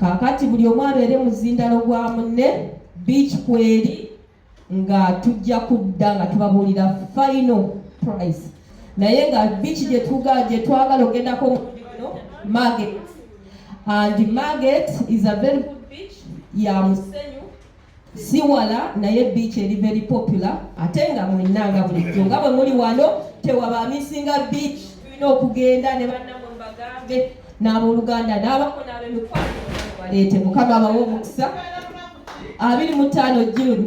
Kakati buli omu abeere muzindalo gwa munne beach kweri nga tujja kudda nga tubabuulira final price. Naye nga beach gye twagala ogendako muno Market. And Market is a very good beach ya musenyu. Siwala naye beach eri very popular. Ate nga mwenanga bulijjo nga bwe muli wano tewaba misinga beach tulina okugenda ne bannamwe mbagambe n'abooluganda n'abako n'ab'emikwano baleete Mukama abawe omukisa. 25 June.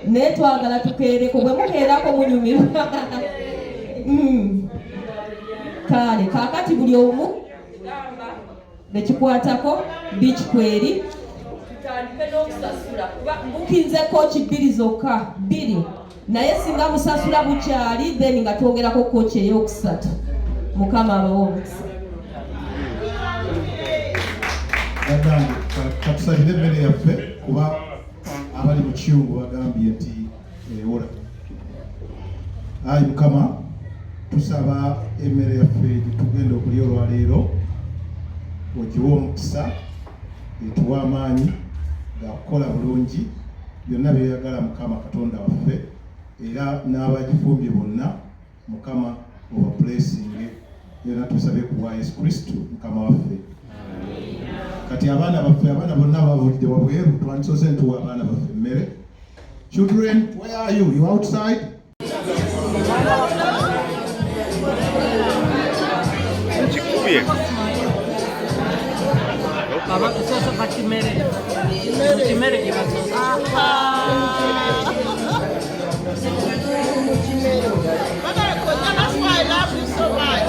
Naye twagala tukeereko bwe mukeerako munyumirwa. Kale kakati buli omu nekikwatako beach kweri tutandike n'okusasula kuba mukinze kochi 2 zokka 2 naye singa musasula bukyali then nga twongerako kochi ey'okusatu. Mukama abawe omukisa. Katusabire emmere yaffe kuba abali mu kiyungu bagambye nti ewola. Ayi Mukama tusaba emmere yaffe gitugenda okulya olwaleero ogiwe omukisa etuwa amaanyi gakukola bulungi byonna byeyagala Mukama Katonda waffe era n'abagifumbye bonna Mukama oba blessing byonna tusabye ku bwa Yesu Kristo Mukama waffe. Kati abaana baffe abaana bonna babulidde wabweru twandisoose ntuwa abaana baffe emmere. Children, where are you? You outside? Baba kusoso katimere. Timere kibasoso. That's why I love you so much.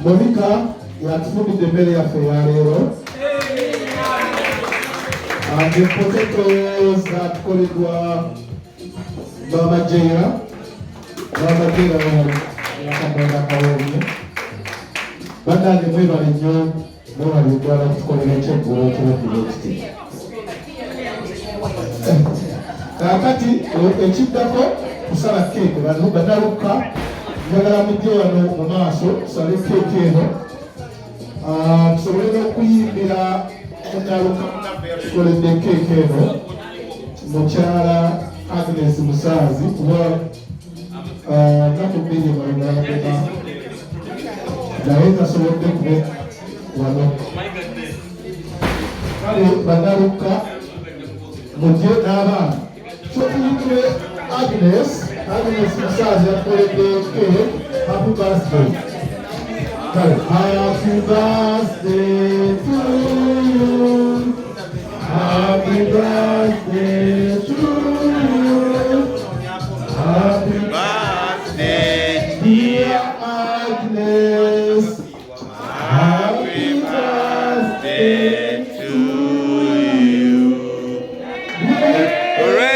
Monica yatufundidde emmere yaffe ya leero. Potatoes zatukoleddwa Bamajeera Katonda kawoomye. Bannange mwebale nnyo mwebale eddwala okutukolera ekyeggulo ekibadde ekiti. Kaakati ekiddako kusala keeke bannaluka njagala mujje wano mu maaso tusale keeke eno tusobole n'okuyimbira munnaluka tukoledde keeke eno mukyala Agnes Musaazi kuba nnaku bbiri balunalabeka naye tasobodde kube wano. Kale bannaluka mujje n'abaana kyokuyitire Agnes Musaazi yatukoledde keeke Happy birthday. Happy birthday to you. Happy birthday to you. Happy birthday, dear Agnes. Happy birthday to you. Hooray!